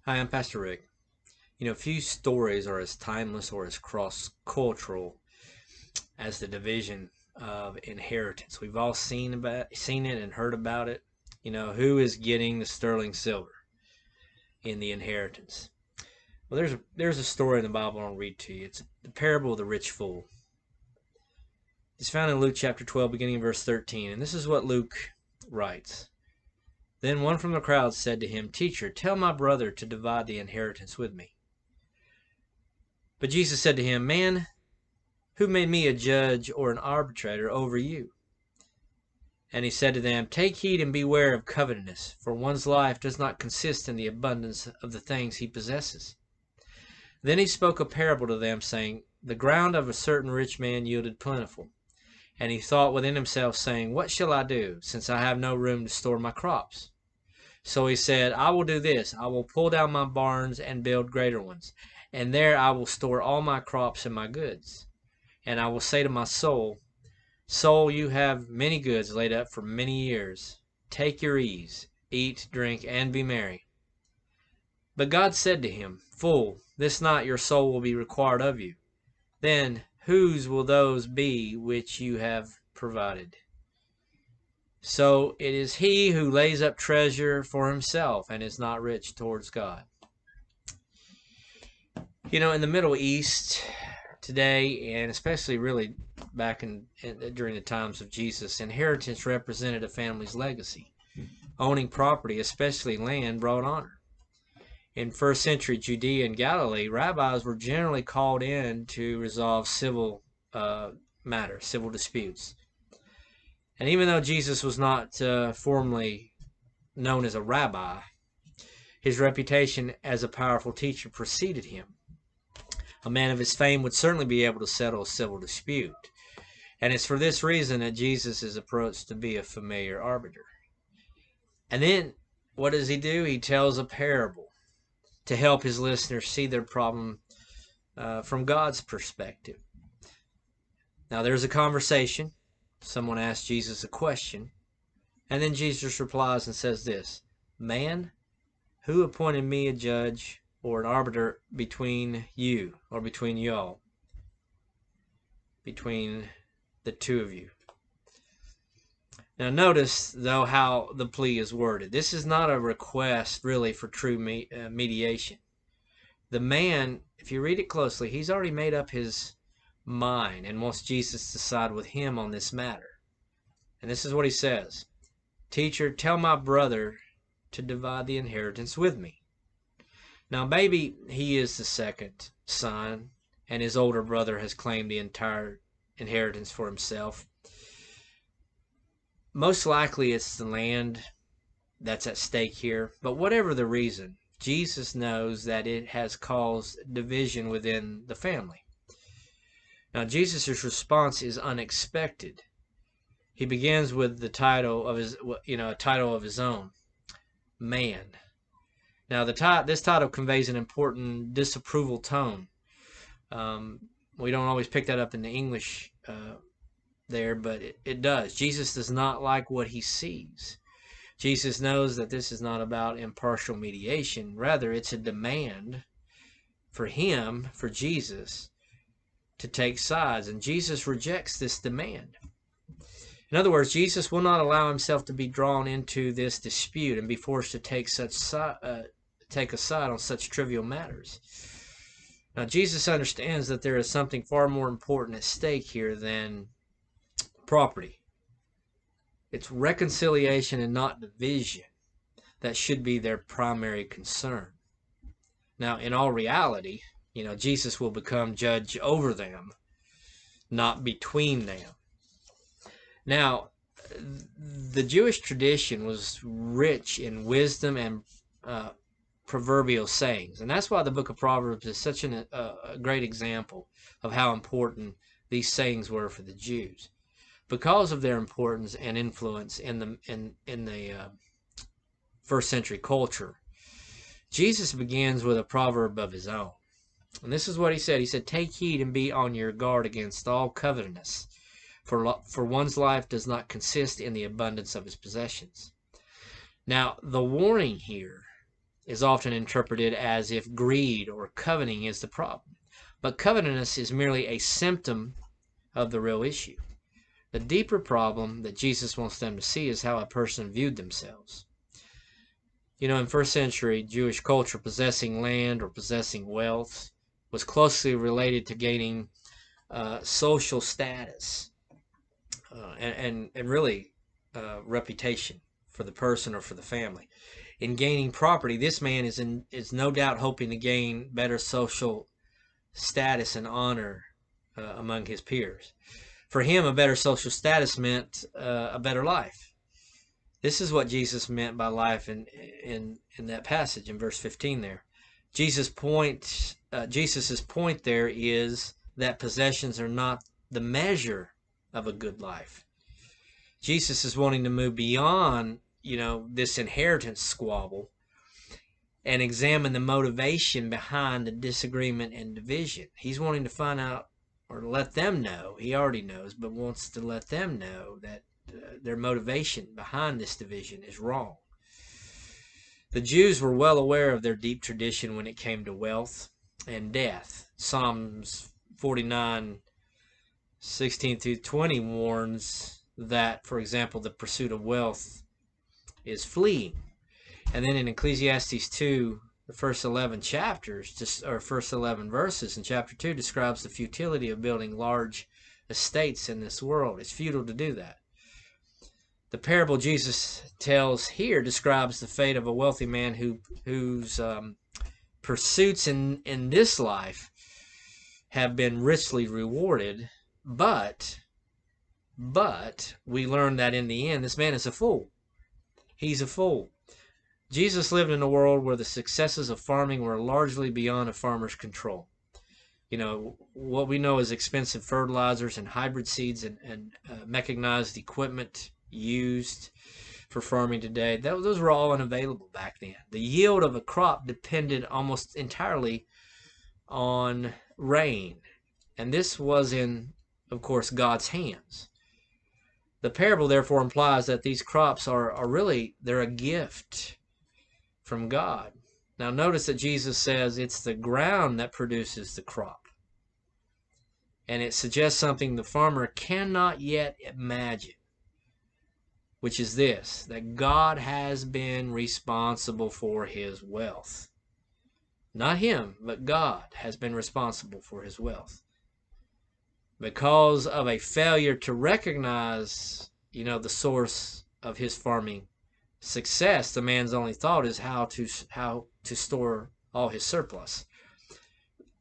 Hi, I'm Pastor Rick. Few stories are as timeless or as cross-cultural as the division of inheritance. We've all seen it and heard about it. Who is getting the sterling silver in the inheritance? Well, there's a story in the Bible I'll read to you. It's the parable of the rich fool. It's found in Luke chapter 12, beginning in verse 13, and this is what Luke writes. Then one from the crowd said to him, "Teacher, tell my brother to divide the inheritance with me." But Jesus said to him, "Man, who made me a judge or an arbitrator over you?" And he said to them, "Take heed and beware of covetousness, for one's life does not consist in the abundance of the things he possesses." Then he spoke a parable to them, saying, "The ground of a certain rich man yielded plentiful. And he thought within himself, saying, What shall I do, since I have no room to store my crops? So he said, I will do this. I will pull down my barns and build greater ones, and there I will store all my crops and my goods. And I will say to my soul, Soul, you have many goods laid up for many years. Take your ease, eat, drink, and be merry." But God said to him, "Fool, this night your soul will be required of you. Then whose will those be which you have provided?" So it is he who lays up treasure for himself and is not rich towards God. In the Middle East today, and especially really back during the times of Jesus, inheritance represented a family's legacy. Owning property, especially land, brought honor. In first century Judea and Galilee, rabbis were generally called in to resolve civil matters, civil disputes. And even though Jesus was not formally known as a rabbi, his reputation as a powerful teacher preceded him. A man of his fame would certainly be able to settle a civil dispute. And it's for this reason that Jesus is approached to be a familiar arbiter. And then what does he do? He tells a parable to help his listeners see their problem from God's perspective. Now there's a conversation. Someone asks Jesus a question. And then Jesus replies and says this, "Man, who appointed me a judge or an arbiter between you, or between y'all, between the two of you?" Now notice, though, how the plea is worded. This is not a request, really, for true mediation. The man, if you read it closely, he's already made up his mind and wants Jesus to side with him on this matter. And this is what he says, "Teacher, tell my brother to divide the inheritance with me." Now, maybe he is the second son, and his older brother has claimed the entire inheritance for himself. Most likely it's the land that's at stake here, but whatever the reason, Jesus knows that it has caused division within the family. Now, Jesus' response is unexpected. He begins with the title of his, a title of his own, man. Now, this title conveys an important disapproval tone. We don't always pick that up in the English there, but it does. Jesus does not like what he sees. Jesus knows that this is not about impartial mediation. Rather, it's a demand for him, for Jesus, to take sides. And Jesus rejects this demand. In other words, Jesus will not allow himself to be drawn into this dispute and be forced to take a side on such trivial matters. Now, Jesus understands that there is something far more important at stake here than property. It's reconciliation and not division that should be their primary concern. Now, in all reality, Jesus will become judge over them, not between them. Now, the Jewish tradition was rich in wisdom and proverbial sayings, and that's why the book of Proverbs is such a great example of how important these sayings were for the Jews, because of their importance and influence in the first century culture. Jesus begins with a proverb of his own, and this is what he said. He said, "Take heed and be on your guard against all covetousness. For one's life does not consist in the abundance of his possessions." Now, the warning here is often interpreted as if greed or coveting is the problem. But covetousness is merely a symptom of the real issue. The deeper problem that Jesus wants them to see is how a person viewed themselves. You know, in first century Jewish culture, possessing land or possessing wealth was closely related to gaining social status and really reputation for the person or for the family. In gaining property, this man is no doubt hoping to gain better social status and honor among his peers. For him, a better social status meant a better life. This is what Jesus meant by life in that passage in verse 15 there. Jesus's point there is that possessions are not the measure of a good life. Jesus is wanting to move beyond, this inheritance squabble and examine the motivation behind the disagreement and division. He's wanting to find out, or let them know, he already knows, but wants to let them know that their motivation behind this division is wrong. The Jews were well aware of their deep tradition when it came to wealth and death. Psalms 49:16-20 warns that, for example, the pursuit of wealth is fleeting. And then in Ecclesiastes 2, the first 11 chapters, or first 11 verses in chapter 2, describes the futility of building large estates in this world. It's futile to do that. The parable Jesus tells here describes the fate of a wealthy man whose pursuits in this life have been richly rewarded, but we learn that in the end, this man is a fool. He's a fool. Jesus lived in a world where the successes of farming were largely beyond a farmer's control. What we know as expensive fertilizers and hybrid seeds and mechanized equipment used for farming today, those were all unavailable back then. The yield of a crop depended almost entirely on rain, and this was in, of course, God's hands. The parable therefore implies that these crops are really, they're a gift from God. Now notice that Jesus says it's the ground that produces the crop. And it suggests something the farmer cannot yet imagine, which is this, that God has been responsible for his wealth. Not him, but God has been responsible for his wealth. Because of a failure to recognize, the source of his farming success, the man's only thought is how to store all his surplus.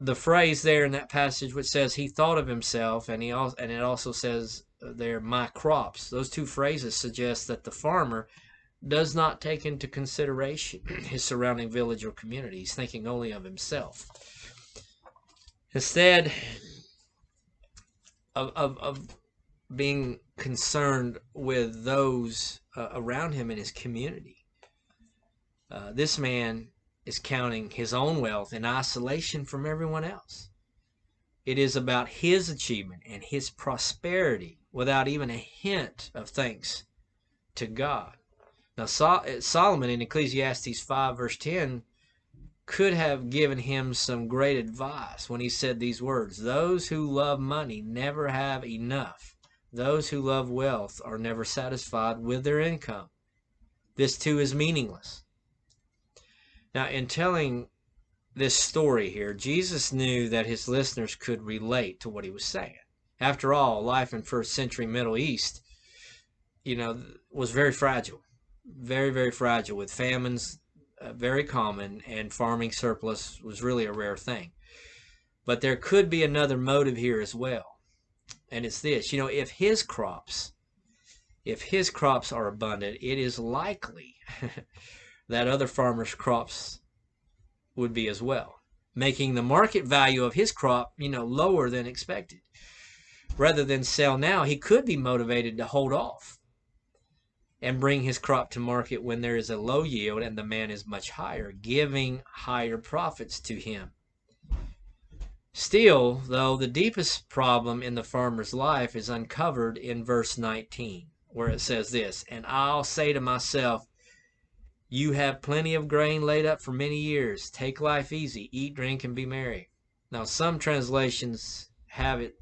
The phrase there in that passage which says he thought of himself, and it also says there, my crops. Those two phrases suggest that the farmer does not take into consideration his surrounding village or community. He's thinking only of himself. Instead of being concerned with those around him in his community, this man is counting his own wealth in isolation from everyone else. It is about his achievement and his prosperity without even a hint of thanks to God. Now, Solomon in Ecclesiastes 5 verse 10 could have given him some great advice when he said these words, "Those who love money never have enough. Those who love wealth are never satisfied with their income. This too is meaningless." Now, in telling this story here, Jesus knew that his listeners could relate to what he was saying. After all, life in first century Middle East, was very fragile. Very, very fragile, with famines very common, and farming surplus was really a rare thing. But there could be another motive here as well. And it's this, if his crops are abundant, it is likely that other farmers' crops would be as well, making the market value of his crop, lower than expected. Rather than sell now, he could be motivated to hold off and bring his crop to market when there is a low yield and demand is much higher, giving higher profits to him. Still, though, the deepest problem in the farmer's life is uncovered in verse 19, where it says this, "And I'll say to myself, You have plenty of grain laid up for many years. Take life easy. Eat, drink, and be merry. Now, some translations have it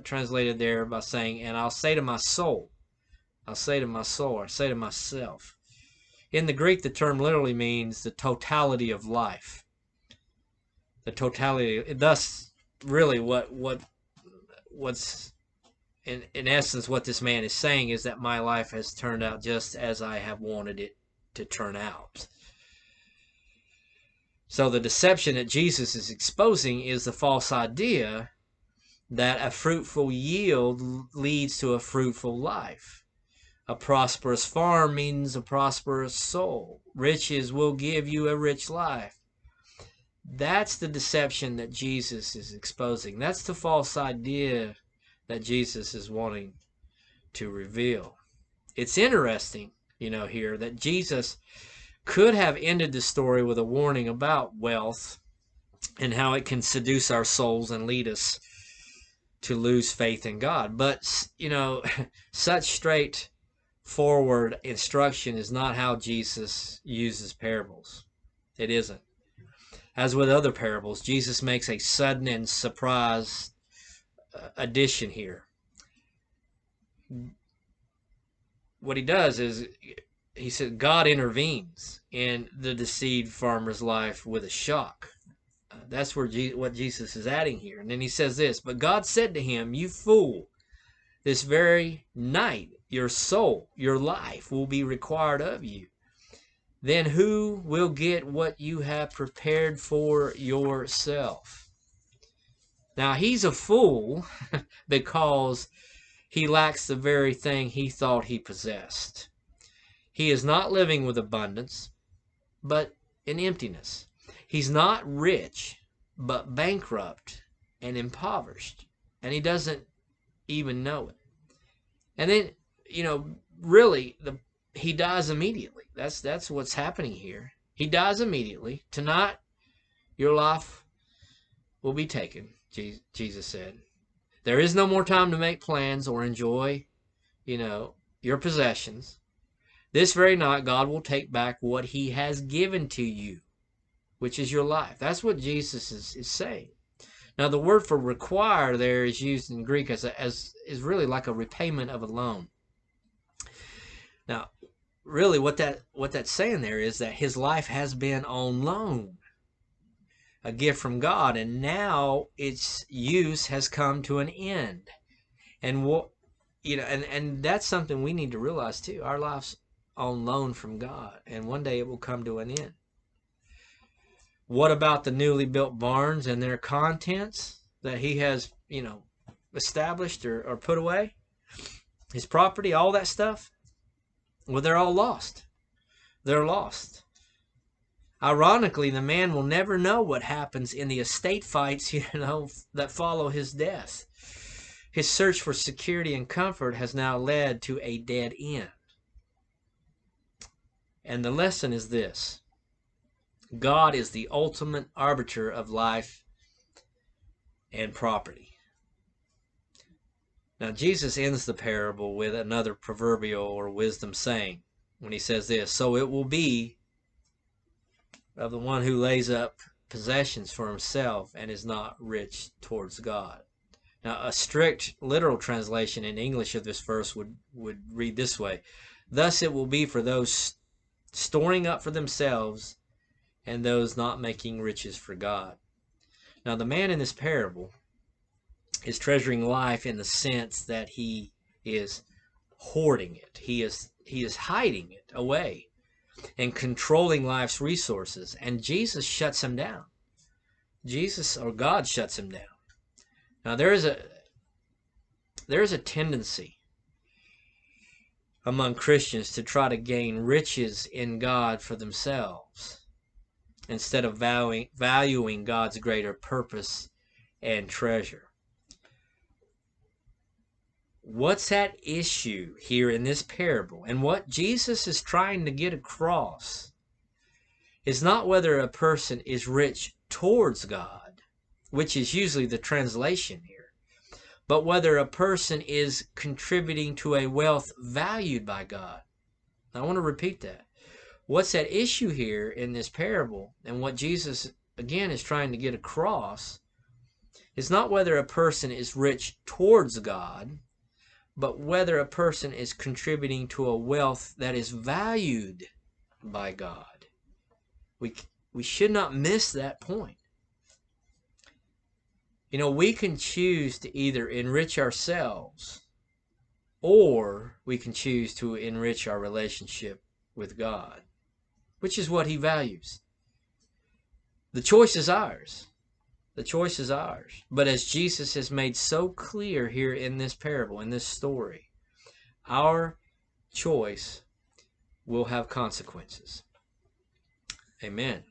translated there by saying, and I'll say to my soul. I'll say to my soul, or say to myself. In the Greek, the term literally means the totality of life. The totality. Thus, really, what's in essence what this man is saying is that my life has turned out just as I have wanted it to turn out. So the deception that Jesus is exposing is the false idea that a fruitful yield leads to a fruitful life. A prosperous farm means a prosperous soul. Riches will give you a rich life. That's the deception that Jesus is exposing. That's the false idea that Jesus is wanting to reveal. It's interesting, here that Jesus could have ended the story with a warning about wealth and how it can seduce our souls and lead us to lose faith in God. But, such straightforward instruction is not how Jesus uses parables. It isn't. As with other parables, Jesus makes a sudden and surprise addition here. What he does is he said God intervenes in the deceived farmer's life with a shock. That's what Jesus is adding here. And then he says this, but God said to him, you fool, this very night your soul, your life will be required of you. Then who will get what you have prepared for yourself? Now, he's a fool because he lacks the very thing he thought he possessed. He is not living with abundance, but in emptiness. He's not rich, but bankrupt and impoverished. And he doesn't even know it. And then, really, he dies immediately. That's what's happening here. He dies immediately. Tonight, your life will be taken, Jesus said. There is no more time to make plans or enjoy, your possessions. This very night, God will take back what he has given to you, which is your life. That's what Jesus is saying. Now, the word for require there is used in Greek as is really like a repayment of a loan. Now, really what that's saying there is that his life has been on loan, a gift from God, and now its use has come to an end. And and that's something we need to realize too. Our life's on loan from God, and one day it will come to an end. What about the newly built barns and their contents that he has, established or put away? His property, all that stuff? Well, they're all lost. They're lost. Ironically, the man will never know what happens in the estate fights, that follow his death. His search for security and comfort has now led to a dead end. And the lesson is this: God is the ultimate arbiter of life and property. Now, Jesus ends the parable with another proverbial or wisdom saying when he says this, so it will be of the one who lays up possessions for himself and is not rich towards God. Now, a strict literal translation in English of this verse would read this way: thus it will be for those storing up for themselves and those not making riches for God. Now, the man in this parable is treasuring life in the sense that he is hoarding it. He is hiding it away and controlling life's resources. And Jesus shuts him down. God shuts him down. Now, there is a tendency among Christians to try to gain riches in God for themselves instead of valuing God's greater purpose and treasure. What's at issue here in this parable, and what Jesus is trying to get across, is not whether a person is rich towards God, which is usually the translation here, but whether a person is contributing to a wealth valued by God. Now, I want to repeat that. What's at issue here in this parable, and what Jesus again is trying to get across, is not whether a person is rich towards God, but whether a person is contributing to a wealth that is valued by God. We should not miss that point. You know, we can choose to either enrich ourselves, or we can choose to enrich our relationship with God, which is what He values. The choice is ours. The choice is ours. But as Jesus has made so clear here in this parable, in this story, our choice will have consequences. Amen.